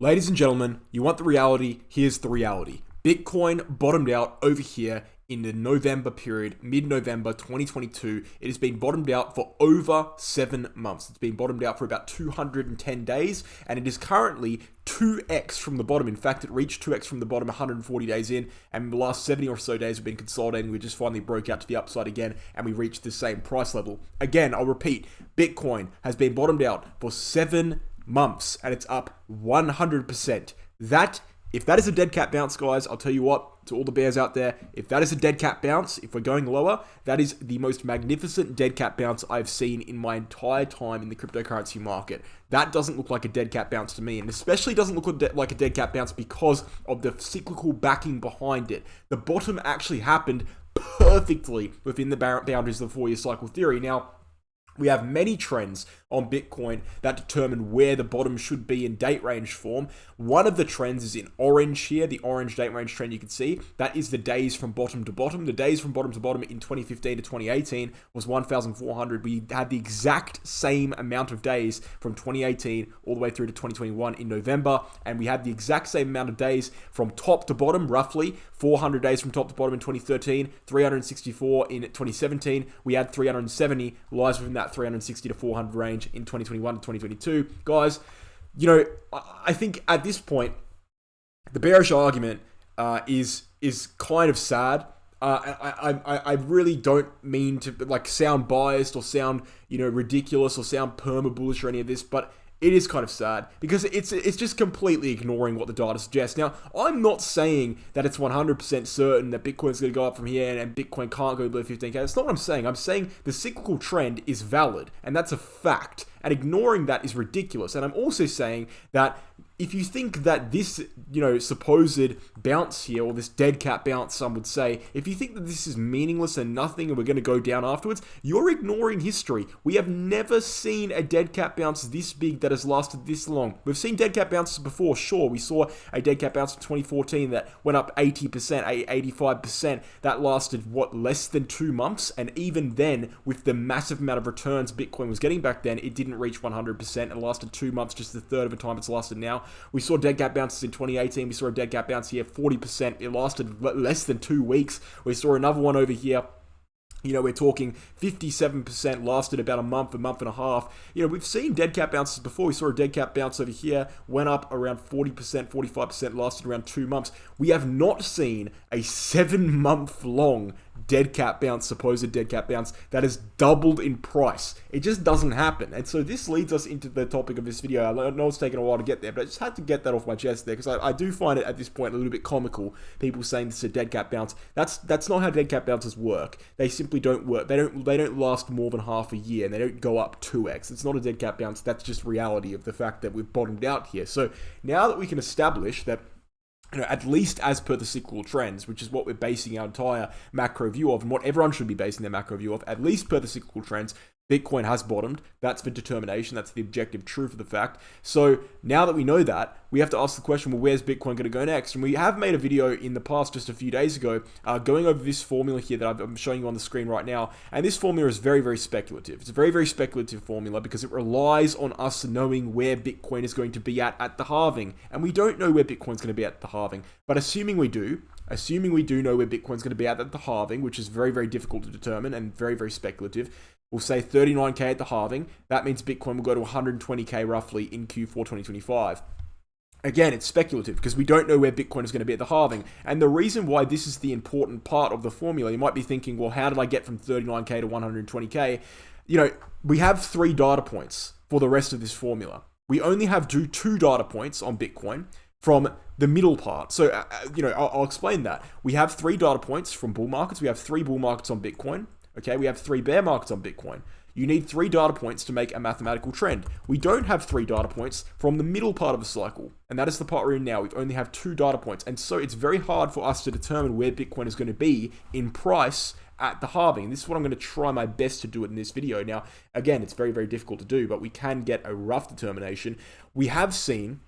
Ladies and gentlemen, you want the reality? Here's the reality. Bitcoin bottomed out over here in the November period, mid-November 2022. It has been bottomed out for over 7 months. It's been bottomed out for about 210 days, and it is currently 2x from the bottom. In fact, it reached 2x from the bottom 140 days in, and the last 70 or so days have been consolidating. We just finally broke out to the upside again, and we reached the same price level. Again, I'll repeat, Bitcoin has been bottomed out for 7 months, and it's up 100%. If that is a dead cat bounce, guys, I'll tell you what, to all the bears out there, if that is a dead cat bounce, if we're going lower, that is the most magnificent dead cat bounce I've seen in my entire time in the cryptocurrency market. That doesn't look like a dead cat bounce to me, and especially doesn't look like a dead cat bounce because of the cyclical backing behind it. The bottom actually happened perfectly within the boundaries of the 4-year cycle theory. Now, we have many trends on Bitcoin that determine where the bottom should be in date range form. One of the trends is in orange here, the orange date range trend you can see. That is the days from bottom to bottom. The days from bottom to bottom in 2015 to 2018 was 1,400. We had the exact same amount of days from 2018 all the way through to 2021 in November. And we had the exact same amount of days from top to bottom, roughly 400 days from top to bottom in 2013, 364 in 2017. We had 370 lies within that 360 to 400 range in 2021 to 2022. Guys, I think at this point, the bearish argument is kind of sad. I really don't mean to sound biased or sound ridiculous or sound perma bullish or any of this, but it is kind of sad because it's just completely ignoring what the data suggests. Now, I'm not saying that it's 100% certain that Bitcoin's going to go up from here and Bitcoin can't go below 15K. That's not what I'm saying. I'm saying the cyclical trend is valid, and that's a fact. And ignoring that is ridiculous. And I'm also saying that if you think that this, supposed bounce here, or this dead cat bounce, some would say, if you think that this is meaningless and nothing and we're going to go down afterwards, you're ignoring history. We have never seen a dead cat bounce this big that has lasted this long. We've seen dead cat bounces before, sure. We saw a dead cat bounce in 2014 that went up 80%, 85%. That lasted, less than 2 months? And even then, with the massive amount of returns Bitcoin was getting back then, it didn't reach 100%. It lasted 2 months, just a third of the time it's lasted now. We saw dead cat bounces in 2018. We saw a dead cat bounce here, 40%. It lasted less than 2 weeks. We saw another one over here. We're talking 57%, lasted about a month and a half. We've seen dead cat bounces before. We saw a dead cat bounce over here, went up around 40%, 45%, lasted around 2 months. We have not seen a 7-month long dead cat bounce, supposed dead cat bounce, that has doubled in price. It just doesn't happen. And so this leads us into the topic of this video. I know it's taken a while to get there, but I just had to get that off my chest there because I do find it at this point a little bit comical. People saying this is a dead cat bounce. That's not how dead cat bounces work. They simply don't work. They don't last more than half a year, and they don't go up 2x. It's not a dead cat bounce. That's just reality of the fact that we've bottomed out here. So now that we can establish that, at least as per the cyclical trends, which is what we're basing our entire macro view of, and what everyone should be basing their macro view of, at least per the cyclical trends, Bitcoin has bottomed. That's the determination. That's the objective truth of the fact. So now that we know that, we have to ask the question, well, where's Bitcoin going to go next? And we have made a video in the past, just a few days ago, going over this formula here that I'm showing you on the screen right now. And this formula is very, very speculative. It's a very, very speculative formula because it relies on us knowing where Bitcoin is going to be at the halving. And we don't know where Bitcoin's going to be at the halving. But assuming we do know where Bitcoin's going to be at the halving, which is very, very difficult to determine and very, very speculative, we'll say 39K at the halving. That means Bitcoin will go to 120K roughly in Q4 2025. Again, it's speculative because we don't know where Bitcoin is going to be at the halving. And the reason why this is the important part of the formula, you might be thinking, well, how did I get from 39K to 120K? We have 3 data points for the rest of this formula. We only have two data points on Bitcoin from the middle part. So, I'll explain that. We have 3 data points from bull markets. We have 3 bull markets on Bitcoin. Okay, we have 3 bear markets on Bitcoin. You need 3 data points to make a mathematical trend. We don't have 3 data points from the middle part of the cycle. And that is the part we're in now. We only have 2 data points. And so it's very hard for us to determine where Bitcoin is going to be in price at the halving. And this is what I'm going to try my best to do in this video. Now, again, it's very, very difficult to do, but we can get a rough determination. We have seen,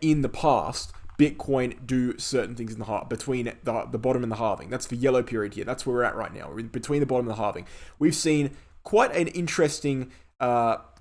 in the past, Bitcoin do certain things in the between the bottom and the halving. That's the yellow period here. That's where we're at right now. We're between the bottom and the halving. We've seen quite an interesting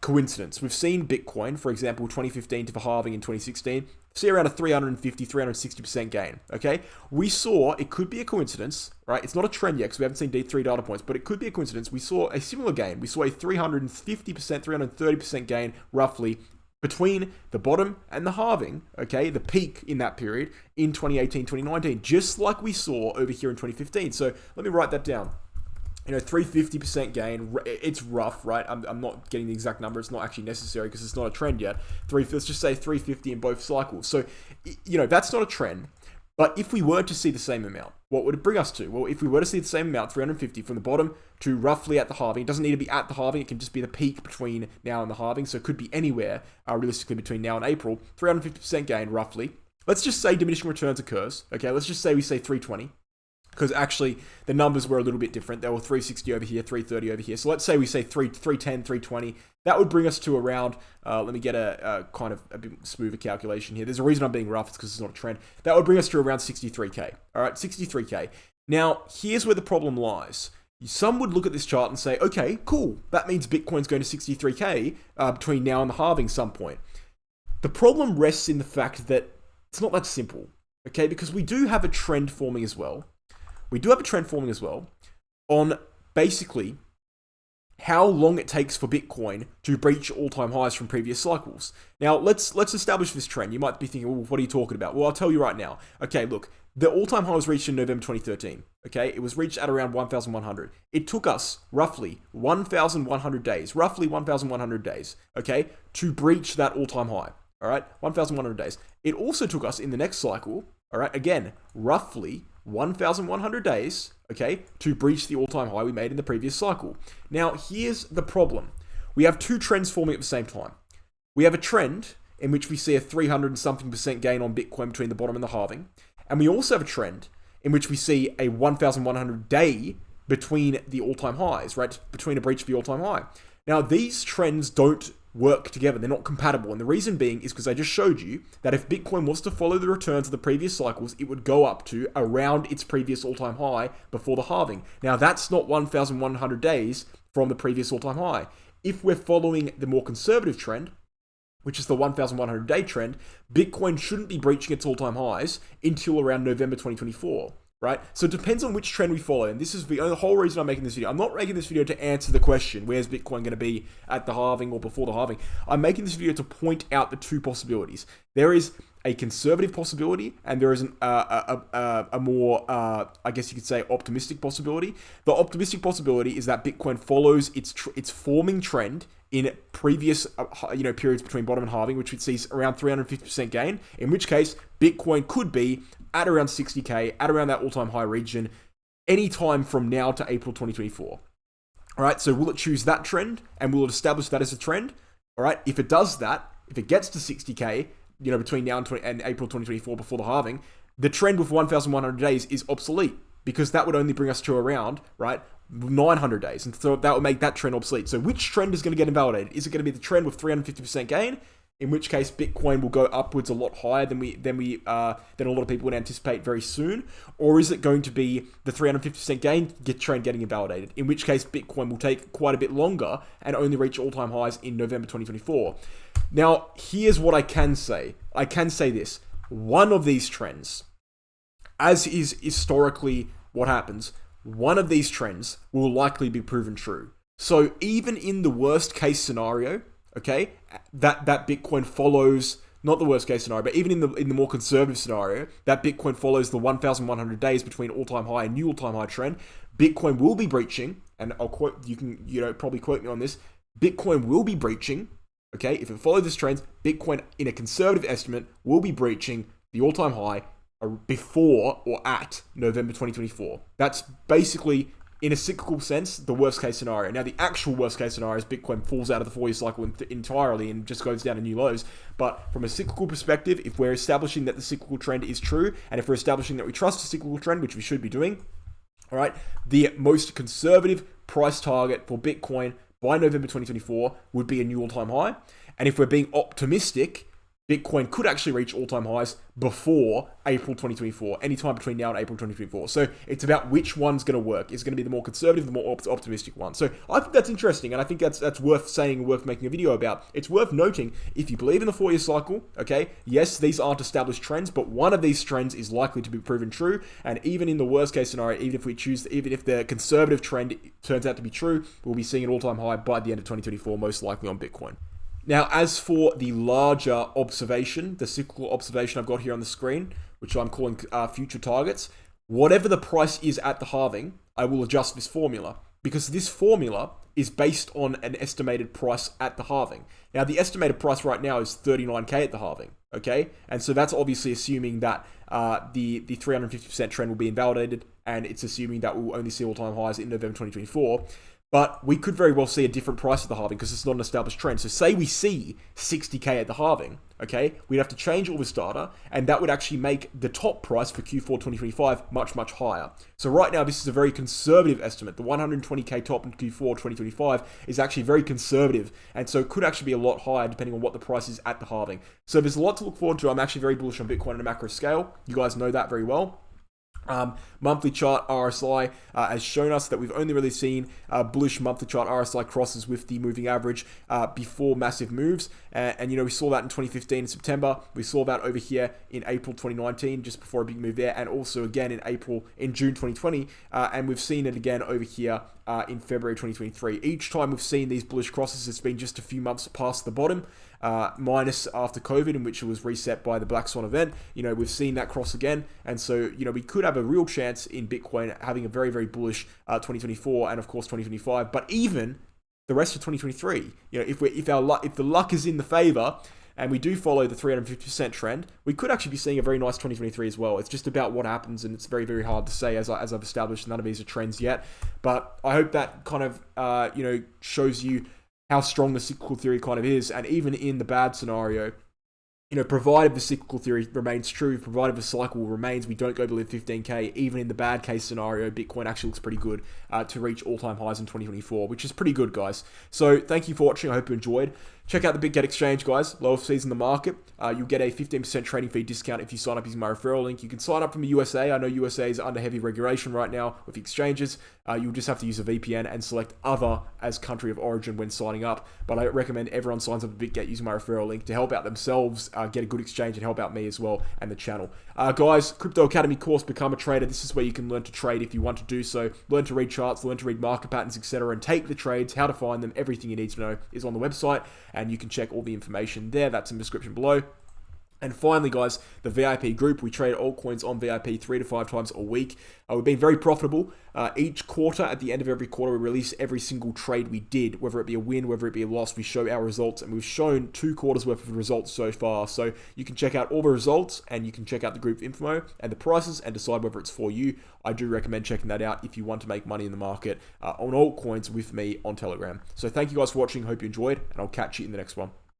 coincidence. We've seen Bitcoin, for example, 2015 to the halving in 2016, see around a 350, 360% gain, okay? We saw, it could be a coincidence, right? It's not a trend yet because we haven't seen D3 data points, but it could be a coincidence. We saw a similar gain. We saw a 350%, 330% gain, roughly, between the bottom and the halving, okay? The peak in that period in 2018, 2019, just like we saw over here in 2015. So let me write that down. 350% gain, it's rough, right? I'm not getting the exact number. It's not actually necessary because it's not a trend yet. Let's just say 350 in both cycles. So, that's not a trend. But if we were to see the same amount, what would it bring us to? Well, if we were to see the same amount, 350 from the bottom to roughly at the halving, it doesn't need to be at the halving. It can just be the peak between now and the halving. So it could be anywhere, realistically, between now and April. 350% gain, roughly. Let's just say diminishing returns occurs. Okay, let's just say we say 320. Because actually, the numbers were a little bit different. They were 360 over here, 330 over here. So let's say we say 310, 320. That would bring us to around, let me get a kind of a bit smoother calculation here. There's a reason I'm being rough. It's because it's not a trend. That would bring us to around 63K. All right, 63K. Now, here's where the problem lies. Some would look at this chart and say, okay, cool. That means Bitcoin's going to 63K between now and the halving some point. The problem rests in the fact that it's not that simple, okay? Because we do have a trend forming as well. On basically how long it takes for Bitcoin to breach all-time highs from previous cycles. Now, let's establish this trend. You might be thinking, well, what are you talking about? Well, I'll tell you right now. Okay, look, the all-time high was reached in November 2013. Okay, it was reached at around 1,100. It took us roughly 1,100 days, okay, to breach that all-time high. All right, 1,100 days. It also took us in the next cycle, all right, again, roughly 1,100 days, okay, to breach the all-time high we made in the previous cycle. Now, here's the problem. We have two trends forming at the same time. We have a trend in which we see a 300 and something% gain on Bitcoin between the bottom and the halving. And we also have a trend in which we see a 1,100 day between the all-time highs, right? Between a breach of the all-time high. Now, these trends don't work together. They're not compatible. And the reason being is because I just showed you that if Bitcoin was to follow the returns of the previous cycles, it would go up to around its previous all-time high before the halving. Now, that's not 1,100 days from the previous all-time high. If we're following the more conservative trend, which is the 1,100 day trend, Bitcoin shouldn't be breaching its all-time highs until around November 2024. Right? So it depends on which trend we follow. And this is the whole reason I'm making this video. I'm not making this video to answer the question, where's Bitcoin going to be at the halving or before the halving? I'm making this video to point out the two possibilities. There is a conservative possibility, and there is a more, I guess you could say, optimistic possibility. The optimistic possibility is that Bitcoin follows its forming trend in previous periods between bottom and halving, which it sees around 350% gain, in which case Bitcoin could be at around 60K, at around that all-time high region, anytime from now to April 2024. All right, so will it choose that trend, and will it establish that as a trend? All right, if it does that, if it gets to 60K, between now and April 2024 before the halving, the trend with 1,100 days is obsolete, because that would only bring us to around, right, 900 days. And so that would make that trend obsolete. So which trend is going to get invalidated? Is it going to be the trend with 350% gain? In which case Bitcoin will go upwards a lot higher than a lot of people would anticipate very soon, or is it going to be the 350% gain trend getting invalidated? In which case Bitcoin will take quite a bit longer and only reach all-time highs in November 2024. Now, here's what I can say. I can say this: one of these trends, as is historically what happens, one of these trends will likely be proven true. So even in the worst case scenario, okay, that Bitcoin follows, not the worst case scenario, but even in the more conservative scenario, that Bitcoin follows the 1,100 days between all-time high and new all-time high trend, Bitcoin will be breaching, and I'll quote, you can probably quote me on this, Bitcoin will be breaching, okay, if it follows this trend, Bitcoin in a conservative estimate will be breaching the all-time high before or at November 2024. That's basically, in a cyclical sense, the worst case scenario. Now, the actual worst case scenario is Bitcoin falls out of the 4-year cycle entirely and just goes down to new lows. But from a cyclical perspective, if we're establishing that the cyclical trend is true, and if we're establishing that we trust the cyclical trend, which we should be doing, all right, the most conservative price target for Bitcoin by November 2024 would be a new all-time high. And if we're being optimistic, Bitcoin could actually reach all-time highs before April 2024, anytime between now and April 2024. So it's about which one's going to work. Is going to be the more conservative, the more optimistic one. So I think that's interesting, and I think that's worth saying, worth making a video about. It's worth noting, if you believe in the 4-year cycle, okay, yes, these aren't established trends, but one of these trends is likely to be proven true, and even in the worst case scenario, even if the conservative trend turns out to be true, we'll be seeing an all-time high by the end of 2024, most likely on Bitcoin. Now, as for the larger observation, the cyclical observation I've got here on the screen, which I'm calling future targets, whatever the price is at the halving, I will adjust this formula, because this formula is based on an estimated price at the halving. Now, the estimated price right now is 39K at the halving, okay? And so that's obviously assuming that the 350% trend will be invalidated, and it's assuming that we'll only see all-time highs in November 2024. But we could very well see a different price at the halving because it's not an established trend. So say we see 60K at the halving, okay? We'd have to change all this data, and that would actually make the top price for Q4 2025 much, much higher. So right now, this is a very conservative estimate. The 120K top in Q4 2025 is actually very conservative, and so it could actually be a lot higher depending on what the price is at the halving. So there's a lot to look forward to. I'm actually very bullish on Bitcoin on a macro scale. You guys know that very well. Monthly chart RSI has shown us that we've only really seen bullish monthly chart RSI crosses with the moving average before massive moves, and we saw that in 2015 in September. We saw that over here in April 2019, just before a big move there, and also again in June 2020, and we've seen it again over here in February 2023. Each time we've seen these bullish crosses, it's been just a few months past the bottom, minus after COVID, in which it was reset by the Black Swan event. We've seen that cross again, and so we could have a real chance in Bitcoin having a very, very bullish 2024 and of course 2025. But even the rest of 2023, if the luck is in the favor, and we do follow the 350% trend, we could actually be seeing a very nice 2023 as well. It's just about what happens, and it's very, very hard to say, as I've established. None of these are trends yet, but I hope that kind of shows you how strong the cyclical theory kind of is. And even in the bad scenario, provided the cyclical theory remains true, provided the cycle remains, we don't go below 15K, even in the bad case scenario, Bitcoin actually looks pretty good to reach all-time highs in 2024, which is pretty good, guys. So thank you for watching. I hope you enjoyed. Check out the Bitget exchange, guys. Lowest fees in the market. You'll get a 15% trading fee discount if you sign up using my referral link. You can sign up from the USA. I know USA is under heavy regulation right now with exchanges. You'll just have to use a VPN and select other as country of origin when signing up. But I recommend everyone signs up to Bitget using my referral link to help out themselves, get a good exchange, and help out me as well and the channel. Guys, Crypto Academy course, Become a Trader. This is where you can learn to trade if you want to do so. Learn to read charts, learn to read market patterns, etc., and take the trades. How to find them, everything you need to know is on the website, and you can check all the information there. That's in the description below. And finally, guys, the VIP group. We trade altcoins on VIP 3 to 5 times a week. We've been very profitable. Each quarter, at the end of every quarter, we release every single trade we did, whether it be a win, whether it be a loss. We show our results, and we've shown 2 quarters worth of results so far. So you can check out all the results, and you can check out the group info and the prices and decide whether it's for you. I do recommend checking that out if you want to make money in the market on altcoins with me on Telegram. So thank you guys for watching. Hope you enjoyed, and I'll catch you in the next one.